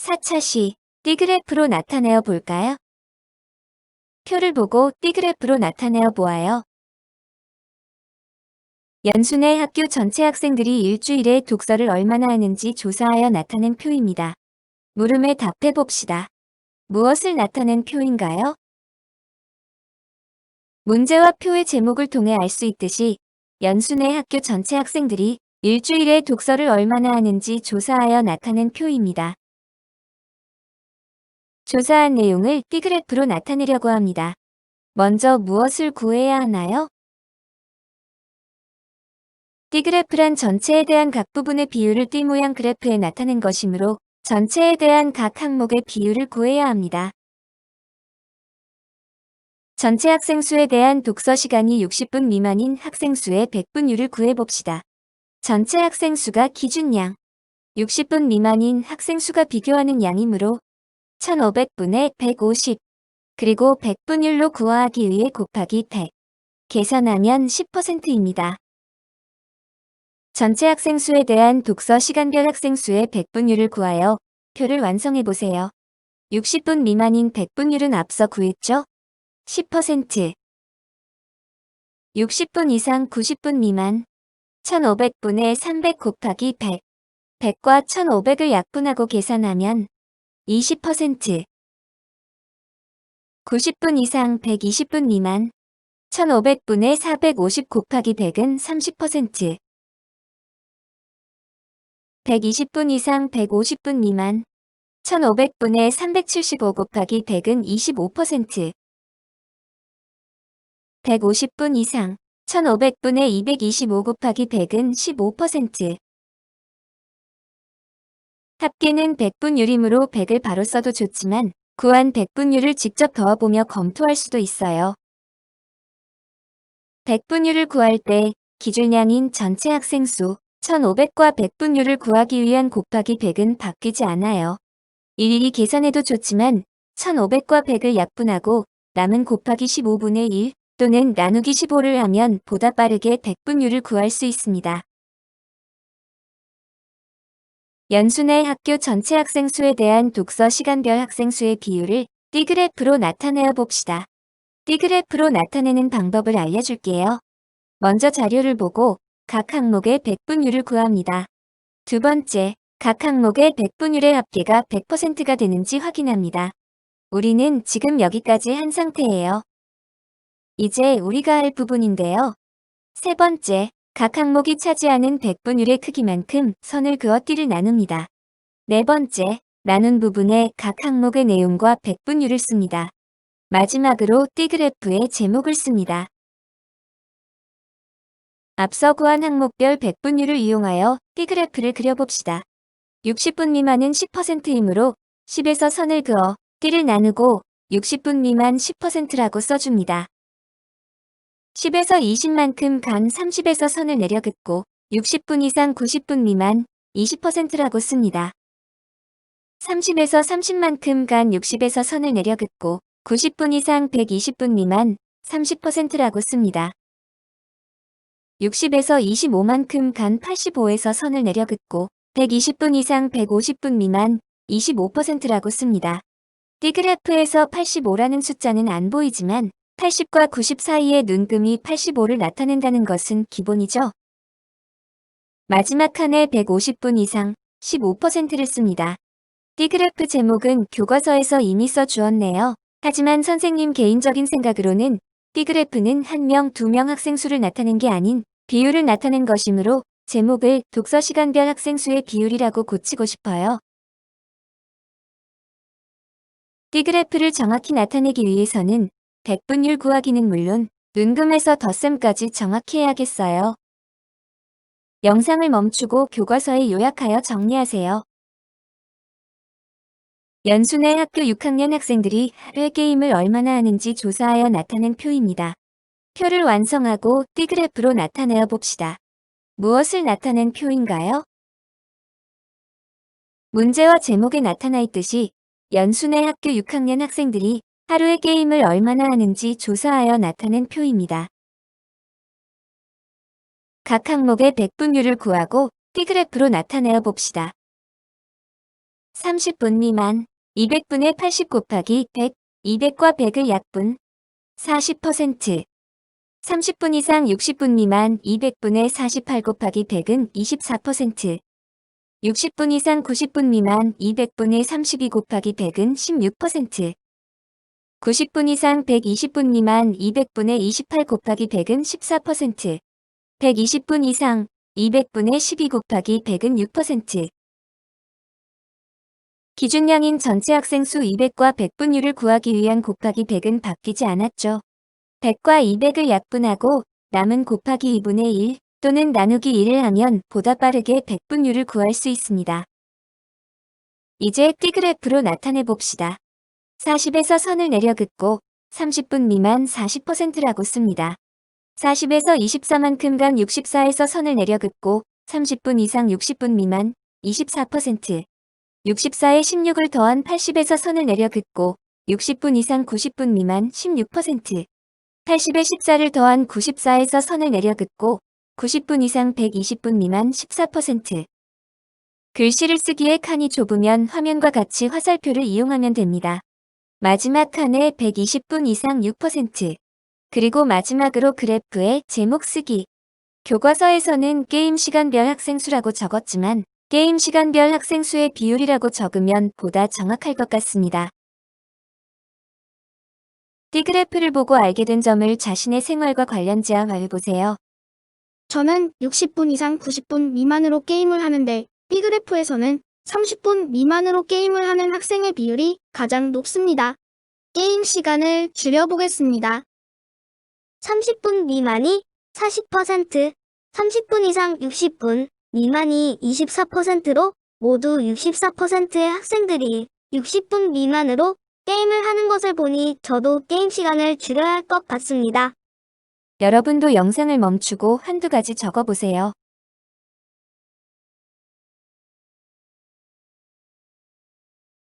4차 시 D그래프로 나타내어 볼까요? 표를 보고 D그래프로 나타내어 보아요. 연순의 학교 전체 학생들이 일주일에 독서를 얼마나 하는지 조사하여 나타낸 표입니다. 물음에 답해 봅시다. 무엇을 나타낸 표인가요? 문제와 표의 제목을 통해 알 수 있듯이 연순의 학교 전체 학생들이 일주일에 독서를 얼마나 하는지 조사하여 나타낸 표입니다. 조사한 내용을 D그래프로 나타내려고 합니다. 먼저 무엇을 구해야 하나요? D그래프란 전체에 대한 각 부분의 비율을 띠 모양 그래프에 나타낸 것이므로 전체에 대한 각 항목의 비율을 구해야 합니다. 전체 학생 수에 대한 독서 시간이 60분 미만인 학생 수의 100분율을 구해봅시다. 전체 학생 수가 기준양, 60분 미만인 학생 수가 비교하는 양이므로 1500분의 150, 그리고 100분율로 구하기 위해 곱하기 100, 계산하면 10%입니다. 전체 학생 수에 대한 독서 시간별 학생 수의 100분율을 구하여 표를 완성해보세요. 60분 미만인 100분율은 앞서 구했죠? 10%. 60분 이상 90분 미만 1500분의 300 곱하기 100. 100과 1500을 약분하고 계산하면 20%. 90분 이상 120분 미만 1500분의 450 곱하기 100은 30%. 120분 이상 150분 미만 1500분의 375 곱하기 100은 25%. 150분 이상 1500분의 225 곱하기 100은 15%. 합계는 100분율이므로 100을 바로 써도 좋지만 구한 100분율을 직접 더해보며 검토할 수도 있어요. 100분율을 구할 때 기준량인 전체 학생 수 1500과 100분율을 구하기 위한 곱하기 100은 바뀌지 않아요. 일일이 계산해도 좋지만 1500과 100을 약분하고 남은 곱하기 15분의 1 또는 나누기 15를 하면 보다 빠르게 100분율을 구할 수 있습니다. 연순의 학교 전체 학생 수에 대한 독서 시간별 학생 수의 비율을 D그래프로 나타내어 봅시다. D그래프로 나타내는 방법을 알려줄게요. 먼저 자료를 보고 각 항목의 100분율을 구합니다. 두 번째, 각 항목의 100분율의 합계가 100%가 되는지 확인합니다. 우리는 지금 여기까지 한 상태예요. 이제 우리가 할 부분인데요. 세 번째, 각 항목이 차지하는 100분율의 크기만큼 선을 그어 띠를 나눕니다. 네 번째, 나눈 부분에 각 항목의 내용과 100분율을 씁니다. 마지막으로 D그래프의 제목을 씁니다. 앞서 구한 항목별 100분율을 이용하여 D그래프를 그려봅시다. 60분 미만은 10%이므로 10에서 선을 그어 띠를 나누고 60분 미만 10%라고 써줍니다. 10에서 20만큼 간 30에서 선을 내려 긋고 60분 이상 90분 미만 20%라고 씁니다. 30에서 30만큼 간 60에서 선을 내려 긋고 90분 이상 120분 미만 30%라고 씁니다. 60에서 25만큼 간 85에서 선을 내려 긋고 120분 이상 150분 미만 25%라고 씁니다. D그래프에서 85라는 숫자는 안 보이지만 80과 90 사이의 눈금이 85를 나타낸다는 것은 기본이죠. 마지막 칸에 150분 이상 15%를 씁니다. D그래프 제목은 교과서에서 이미 써주었네요. 하지만 선생님 개인적인 생각으로는 D그래프는 1명, 2명 학생 수를 나타낸 게 아닌 비율을 나타낸 것이므로 제목을 독서 시간별 학생 수의 비율이라고 고치고 싶어요. D그래프를 정확히 나타내기 위해서는 100분율 구하기는 물론 눈금에서 덧셈까지 정확히 해야겠어요. 영상을 멈추고 교과서에 요약하여 정리하세요. 연순의 학교 6학년 학생들이 하루에 게임을 얼마나 하는지 조사하여 나타낸 표입니다. 표를 완성하고 D그래프로 나타내어 봅시다. 무엇을 나타낸 표인가요? 문제와 제목에 나타나 있듯이 연순의 학교 6학년 학생들이 하루에 게임을 얼마나 하는지 조사하여 나타낸 표입니다. 각 항목의 100분율을 구하고 D그래프로 나타내어 봅시다. 30분 미만 200분의 80 곱하기 100 200과 100의 약분 40% 30분 이상 60분 미만 200분의 48 곱하기 100은 24% 60분 이상 90분 미만 200분의 32 곱하기 100은 16% 90분 이상 120분 미만 200분의 28 곱하기 100은 14% 120분 이상 200분의 12 곱하기 100은 6% 기준량인 전체 학생 수 200과 100분율을 구하기 위한 곱하기 100은 바뀌지 않았죠. 100과 200을 약분하고 남은 곱하기 2분의 1 또는 나누기 1을 하면 보다 빠르게 100분율을 구할 수 있습니다. 이제 T그래프로 나타내 봅시다. 40에서 선을 내려 긋고 30분 미만 40%라고 씁니다. 40에서 24만큼 간 64에서 선을 내려 긋고 30분 이상 60분 미만 24%, 64에 16을 더한 80에서 선을 내려 긋고 60분 이상 90분 미만 16%, 80에 14를 더한 94에서 선을 내려 긋고 90분 이상 120분 미만 14%. 글씨를 쓰기에 칸이 좁으면 화면과 같이 화살표를 이용하면 됩니다. 마지막 칸에 120분 이상 6%. 그리고 마지막으로 그래프에 제목 쓰기. 교과서에서는 게임 시간별 학생 수라고 적었지만 게임 시간별 학생 수의 비율이라고 적으면 보다 정확할 것 같습니다. T그래프를 보고 알게 된 점을 자신의 생활과 관련지어 말해보세요. 저는 60분 이상 90분 미만으로 게임을 하는데 B그래프에서는 30분 미만으로 게임을 하는 학생의 비율이 가장 높습니다. 게임 시간을 줄여보겠습니다. 30분 미만이 40%, 30분 이상 60분 미만이 24%로 모두 64%의 학생들이 60분 미만으로 게임을 하는 것을 보니 저도 게임 시간을 줄여야 할 것 같습니다. 여러분도 영상을 멈추고 한두 가지 적어보세요.